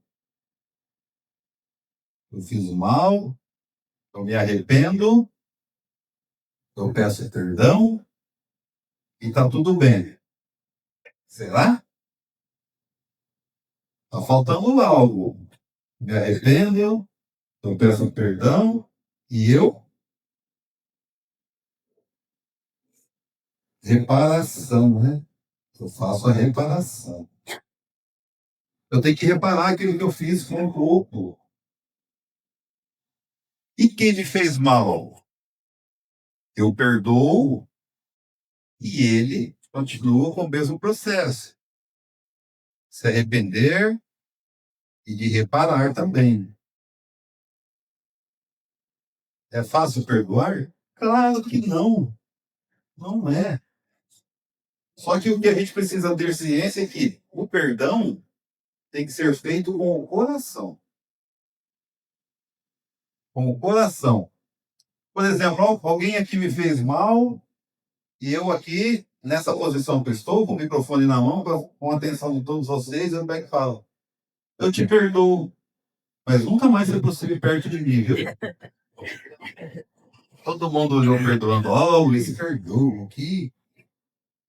eu fiz o mal, eu me arrependo, eu peço perdão e está tudo bem. Será? Está faltando algo. Me arrependo, eu peço perdão e eu reparação, né? Eu faço a reparação. Eu tenho que reparar aquilo que eu fiz com o outro. E quem me fez mal? Eu perdoo e ele continua com o mesmo processo. Se arrepender e de reparar também. É fácil perdoar? Claro que não. Não é. Só que o que a gente precisa ter ciência é que o perdão tem que ser feito com o coração. Com o coração. Por exemplo, alguém aqui me fez mal e eu aqui, nessa posição que eu estou, com o microfone na mão, com a atenção de todos vocês, eu pego e falo, eu te perdoo, mas nunca mais você possível perto de mim, viu? Todo mundo olhou perdoando. Oh, o Luiz perdoa.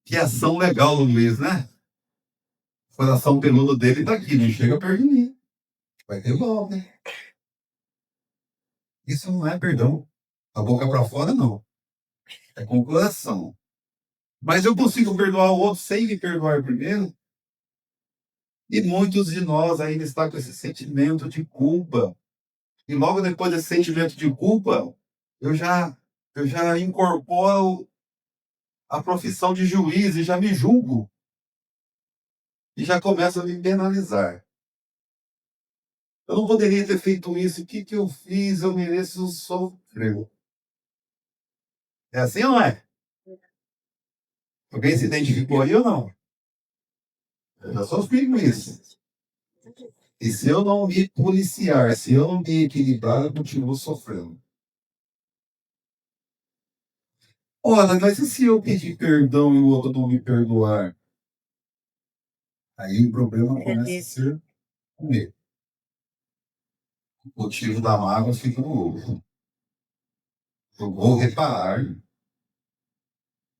Que ação legal do Luiz, né? O coração peludo dele tá aqui, não chega perto de mim. Vai ter bom, né? Isso não é perdão. A boca para fora, não. É com o coração. Mas eu consigo perdoar o outro sem me perdoar primeiro? E muitos de nós ainda estão com esse sentimento de culpa. E logo depois desse sentimento de culpa, eu já incorporo a profissão de juiz e já me julgo. E já começo a me penalizar. Eu não poderia ter feito isso. O que eu fiz? Eu mereço sofrer. É assim ou não é? Alguém se identificou aí ou não? Eu já sofri com isso. E se eu não me policiar, se eu não me equilibrar, eu continuo sofrendo. Ora, mas e se eu pedir perdão e o outro não me perdoar? Aí o problema começa a ser comigo. O motivo da mágoa fica no outro. Eu vou reparar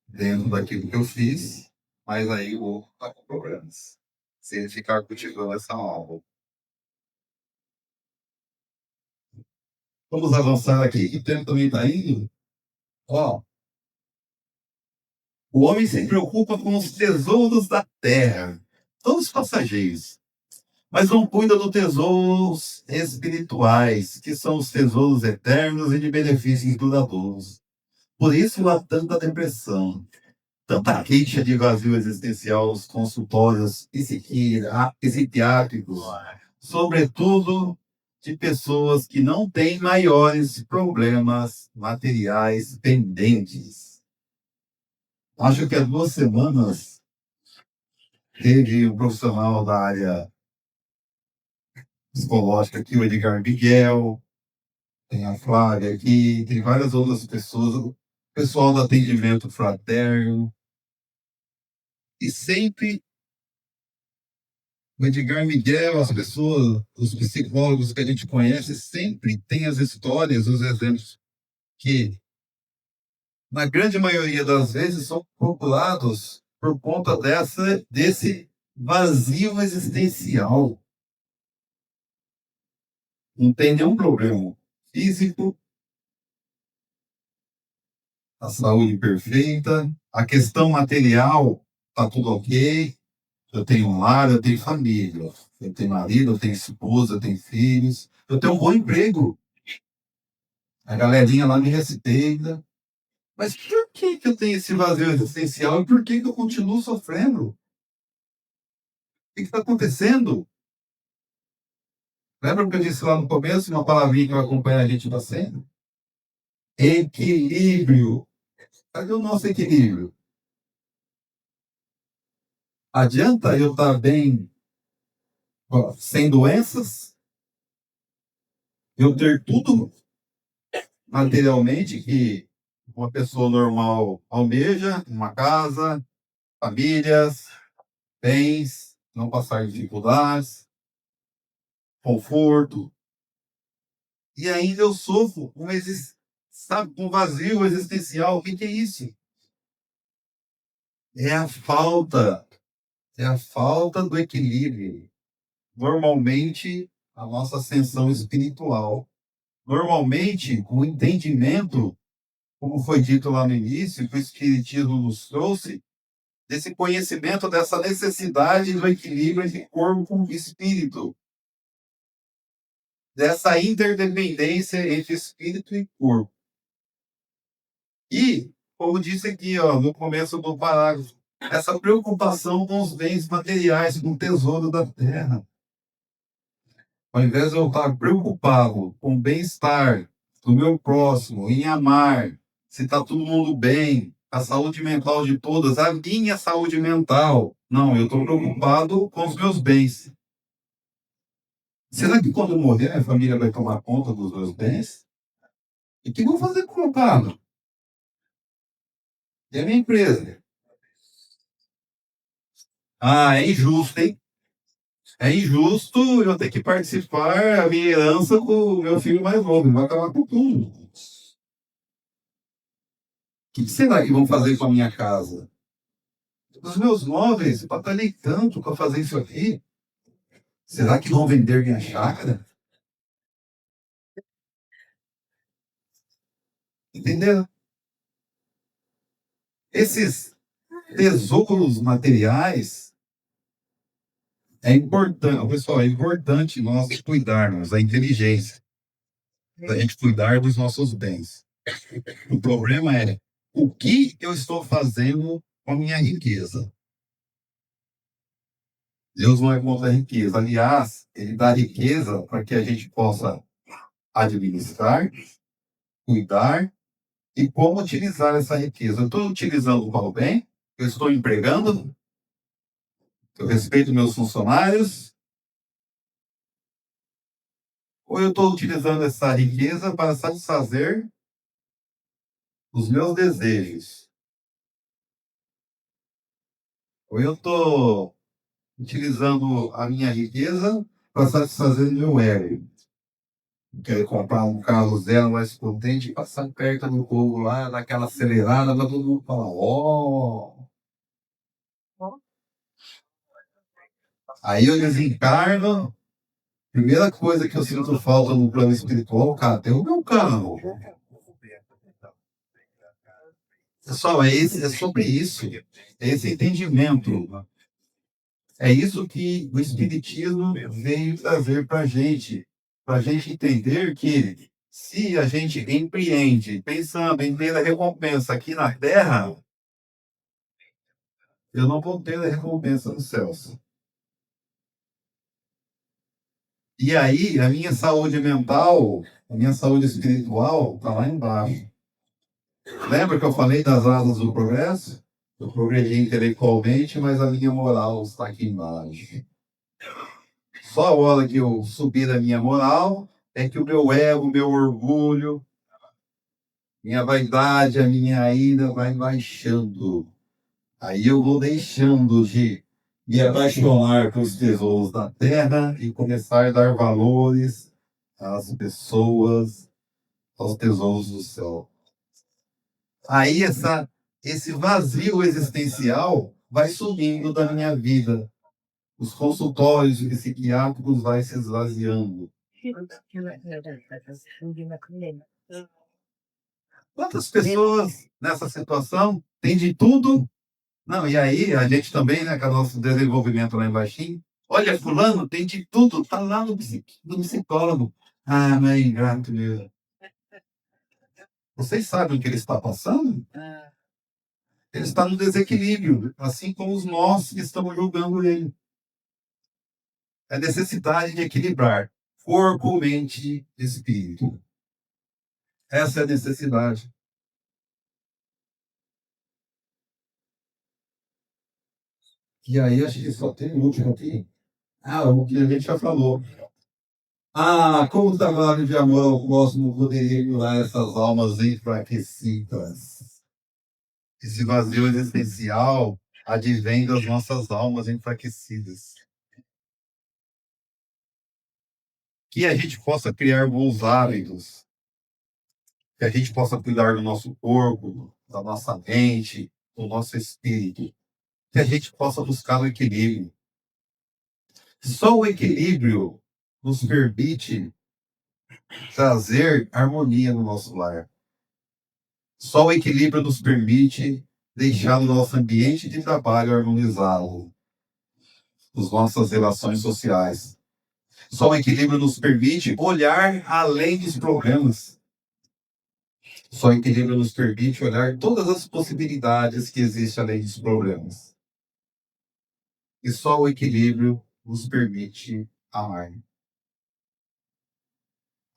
dentro daquilo que eu fiz, mas aí o outro está com problemas. Se ele ficar cultivando essa mágoa. Vamos avançar aqui. Que tempo também está indo? Ó, o homem se preocupa com os tesouros da terra, todos passageiros, mas não cuida dos tesouros espirituais, que são os tesouros eternos e de benefícios duradouros. Por isso há tanta depressão, tanta queixa de vazio existencial nos consultórios psiquiátricos, sobretudo de pessoas que não têm maiores problemas materiais pendentes. Acho que há 2 semanas teve um profissional da área psicológica aqui, o Edgar Miguel, tem a Flávia aqui, tem várias outras pessoas, o pessoal do atendimento fraterno, e sempre o Edgar Miguel, as pessoas, os psicólogos que a gente conhece, sempre tem as histórias, os exemplos que, na grande maioria das vezes, são populados por conta desse vazio existencial. Não tem nenhum problema físico, a saúde perfeita, a questão material, tá tudo ok. Eu tenho um lar, eu tenho família, eu tenho marido, eu tenho esposa, eu tenho filhos, eu tenho um bom emprego. A galerinha lá me respeita. Mas por que eu tenho esse vazio existencial e por que eu continuo sofrendo? O que está acontecendo? Lembra o que eu disse lá no começo, uma palavrinha que vai acompanhar a gente sempre? Equilíbrio. Cadê o nosso equilíbrio? Adianta eu estar bem, ó, sem doenças, eu ter tudo materialmente que uma pessoa normal almeja, uma casa, famílias, bens, não passar dificuldades, conforto. E ainda eu sofro sabe, um vazio existencial. O que é isso? É a falta, é a falta do equilíbrio. Normalmente, a nossa ascensão espiritual. Normalmente, o entendimento, como foi dito lá no início, que o Espiritismo nos trouxe, desse conhecimento, dessa necessidade do equilíbrio entre corpo e espírito, dessa interdependência entre espírito e corpo. E, como disse aqui, ó, no começo do parágrafo, essa preocupação com os bens materiais, com o tesouro da terra. Ao invés de eu estar preocupado com o bem-estar do meu próximo, em amar, se está todo mundo bem, a saúde mental de todas, a minha saúde mental. Não, eu estou preocupado com os meus bens. Será que quando eu morrer, a família vai tomar conta dos meus bens? E o que eu vou fazer com o meu carro? E a minha empresa? Ah, é injusto, hein? É injusto eu ter que participar a minha herança com o meu filho mais novo. Ele vai acabar com tudo. O que será que vão fazer com a minha casa? Os meus móveis, eu batalhei tanto para fazer isso aqui. Será que vão vender minha chácara? Entendeu? Esses tesouros materiais é importante, pessoal, é importante nós cuidarmos da inteligência, da gente cuidar dos nossos bens. O problema é o que eu estou fazendo com a minha riqueza. Deus não é contra a riqueza. Aliás, Ele dá riqueza para que a gente possa administrar, cuidar e como utilizar essa riqueza. Eu estou utilizando para o bem? Eu estou empregando? Eu respeito meus funcionários? Ou eu estou utilizando essa riqueza para satisfazer os meus desejos? Ou eu estou utilizando a minha riqueza para satisfazer o meu ego? Quero comprar um carro zero mais potente e passar perto do povo lá, naquela acelerada, para todo mundo falar, ó. Aí eu desencarno, primeira coisa que eu sinto falta no plano espiritual, cara, tem o meu carro. Pessoal, é sobre isso. É esse entendimento. É isso que o Espiritismo veio trazer para a gente entender que se a gente empreende pensando em ter a recompensa aqui na Terra, eu não vou ter a recompensa nos céus. E aí, a minha saúde mental, a minha saúde espiritual está lá embaixo. Lembra que eu falei das asas do progresso? Eu progredi intelectualmente, mas a minha moral está aqui embaixo. Só a hora que eu subir a minha moral é que o meu ego, o meu orgulho, minha vaidade, a minha ira vai baixando. Aí eu vou deixando de me apaixonar pelos tesouros da terra e começar a dar valores às pessoas, aos tesouros do céu. Aí esse vazio existencial vai sumindo da minha vida. Os consultórios psiquiátricos vai se esvaziando. Quantas pessoas nessa situação têm de tudo? Não, e aí a gente também, né, com o nosso desenvolvimento lá embaixo, olha, fulano tem de tudo, tá lá no psicólogo. Ah, mas é ingrato mesmo. Vocês sabem o que ele está passando? Ele está no desequilíbrio, assim como os nós que estamos julgando ele. É necessidade de equilibrar corpo, mente e espírito. Essa é a necessidade. E aí, acho que só tem o último aqui. Ah, o que a gente já falou. Ah, como o trabalho de amor ao próximo poderia curar essas almas enfraquecidas? Esse vazio existencial advém das nossas almas enfraquecidas. Que a gente possa criar bons hábitos, que a gente possa cuidar do nosso corpo, da nossa mente, do nosso espírito, que a gente possa buscar o equilíbrio. Só o equilíbrio nos permite trazer harmonia no nosso lar. Só o equilíbrio nos permite deixar o nosso ambiente de trabalho harmonizado, as nossas relações sociais. Só o equilíbrio nos permite olhar além dos problemas. Só o equilíbrio nos permite olhar todas as possibilidades que existem além dos problemas. E só o equilíbrio nos permite amar.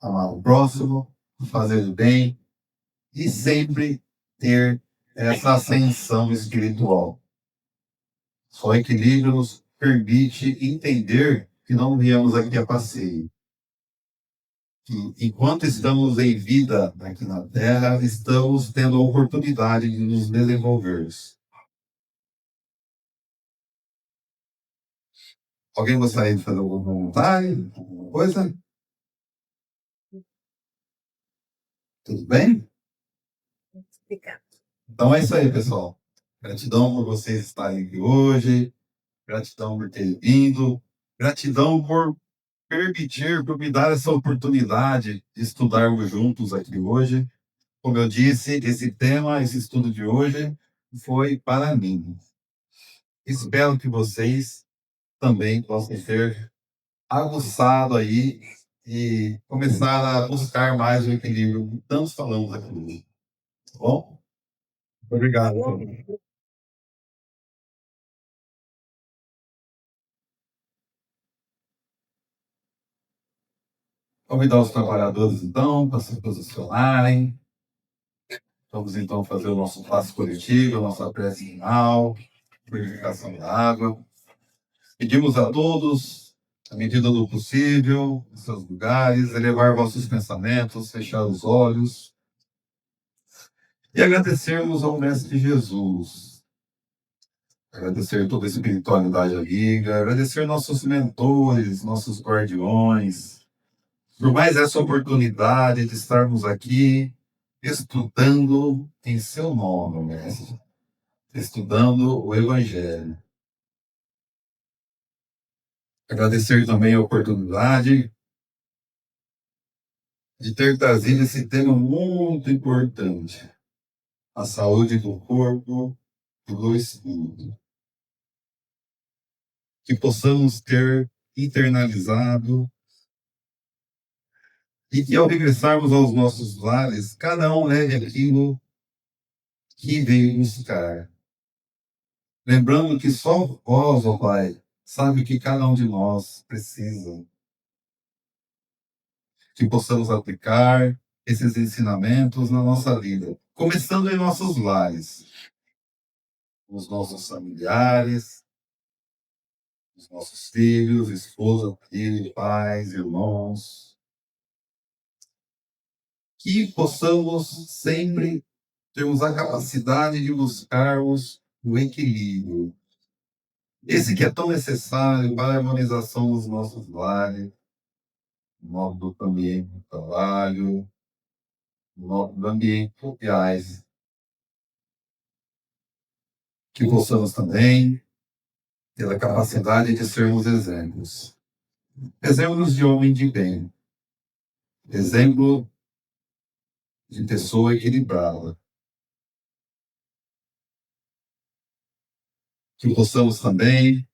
Amar o próximo, fazer o bem e sempre ter essa ascensão espiritual. Só o equilíbrio nos permite entender que não viemos aqui a passeio. Que enquanto estamos em vida aqui na Terra, estamos tendo a oportunidade de nos desenvolver. Alguém gostaria de fazer algum comentário? Alguma coisa? Tudo bem? Então é isso aí, pessoal. Gratidão por vocês estarem aqui hoje. Gratidão por terem vindo. Gratidão por me dar essa oportunidade de estudarmos juntos aqui hoje. Como eu disse, esse tema, esse estudo de hoje foi para mim. Espero que vocês também possam ser aguçados aí e começar a buscar mais o equilíbrio que tantos falamos aqui. Tá bom? Obrigado. Convidar os trabalhadores, então, para se posicionarem. Vamos, então, fazer o nosso passo coletivo, a nossa prece final, purificação da água. Pedimos a todos, à medida do possível, em seus lugares, elevar vossos pensamentos, fechar os olhos e agradecermos ao Mestre Jesus. Agradecer toda a espiritualidade amiga, agradecer nossos mentores, nossos guardiões, por mais essa oportunidade de estarmos aqui estudando em seu nome, Mestre, estudando o Evangelho. Agradecer também a oportunidade de ter trazido esse tema muito importante, a saúde do corpo e do espírito. que possamos ter internalizado e que ao regressarmos aos nossos lares, cada um leve aquilo que veio buscar. Lembrando que só vós, ó Pai, sabe o que cada um de nós precisa. Que possamos aplicar esses ensinamentos na nossa vida, começando em nossos lares, os nossos familiares, os nossos filhos, esposa, filho, pais, irmãos. Que possamos sempre termos a capacidade de buscarmos o equilíbrio. Esse que é tão necessário para a harmonização dos nossos lares, do ambiente do trabalho, do ambiente sociais. Que possamos também ter a capacidade de sermos exemplos. Exemplos de homem de bem. Exemplo de pessoa equilibrada. Que possamos também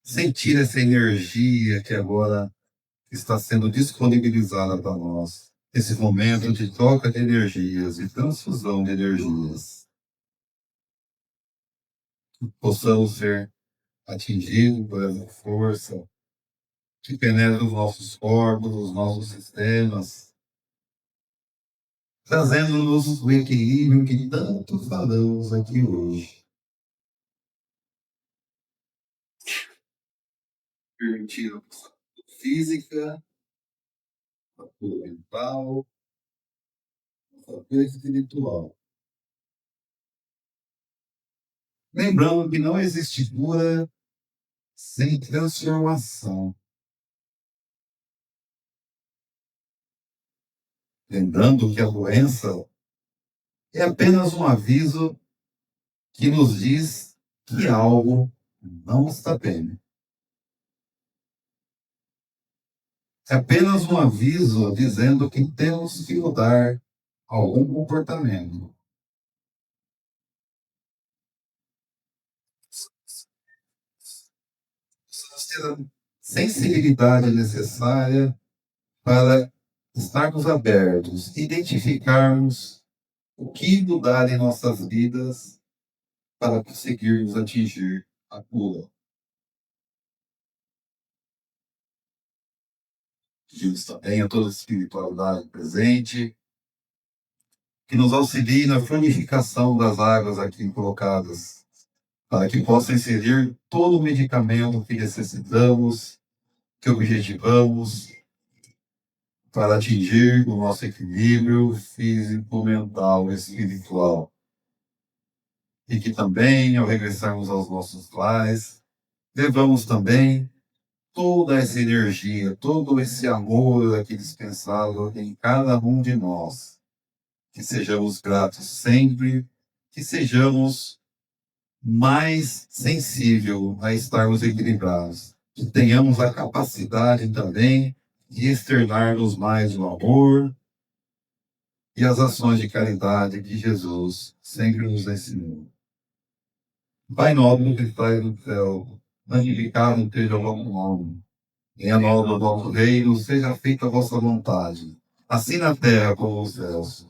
sentir essa energia que agora está sendo disponibilizada para nós. Esse momento de troca de energias, de transfusão de energias. Que possamos ser atingidos por essa força que penetra os nossos corpos, os nossos sistemas, trazendo-nos o equilíbrio que tanto falamos aqui hoje. Permitir a saúde física, a saúde mental, a saúde espiritual. Lembrando que não existe cura sem transformação. Lembrando que a doença é apenas um aviso que nos diz que algo não está bem. É apenas um aviso dizendo que temos que mudar algum comportamento. Precisamos ter a sensibilidade necessária para estarmos abertos, identificarmos o que mudar em nossas vidas para conseguirmos atingir a cura. Pedimos também a toda a espiritualidade presente, que nos auxilie na fluidificação das águas aqui colocadas, para que possa inserir todo o medicamento que necessitamos, que objetivamos, para atingir o nosso equilíbrio físico, mental e espiritual. E que também, ao regressarmos aos nossos lares, levamos também toda essa energia, todo esse amor aqui dispensado em cada um de nós. Que sejamos gratos sempre, que sejamos mais sensíveis a estarmos equilibrados. Que tenhamos a capacidade também de externar-nos mais o amor e as ações de caridade que Jesus sempre nos ensinou. Pai nosso que estás no céu, santificado seja o vosso nome. Venha a nós o vosso reino, seja feita a vossa vontade, assim na terra como nos céus.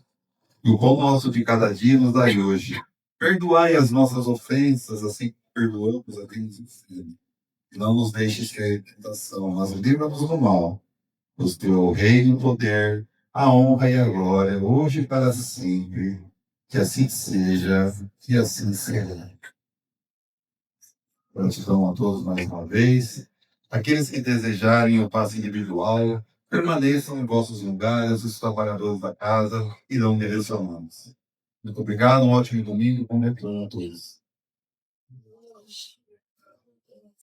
E o pão nosso de cada dia nos dai hoje. Perdoai as nossas ofensas, assim como perdoamos a quem nos ofende. Não nos deixes cair em tentação, mas livra-nos do mal. Pois teu é o reino, o poder, a honra e a glória, hoje e para sempre. Que assim seja, que assim será. Gratidão a todos mais uma vez. Aqueles que desejarem o passe individual, permaneçam em vossos lugares, os trabalhadores da casa irão direcioná-los. Muito obrigado, um ótimo domingo, bom retorno a todos.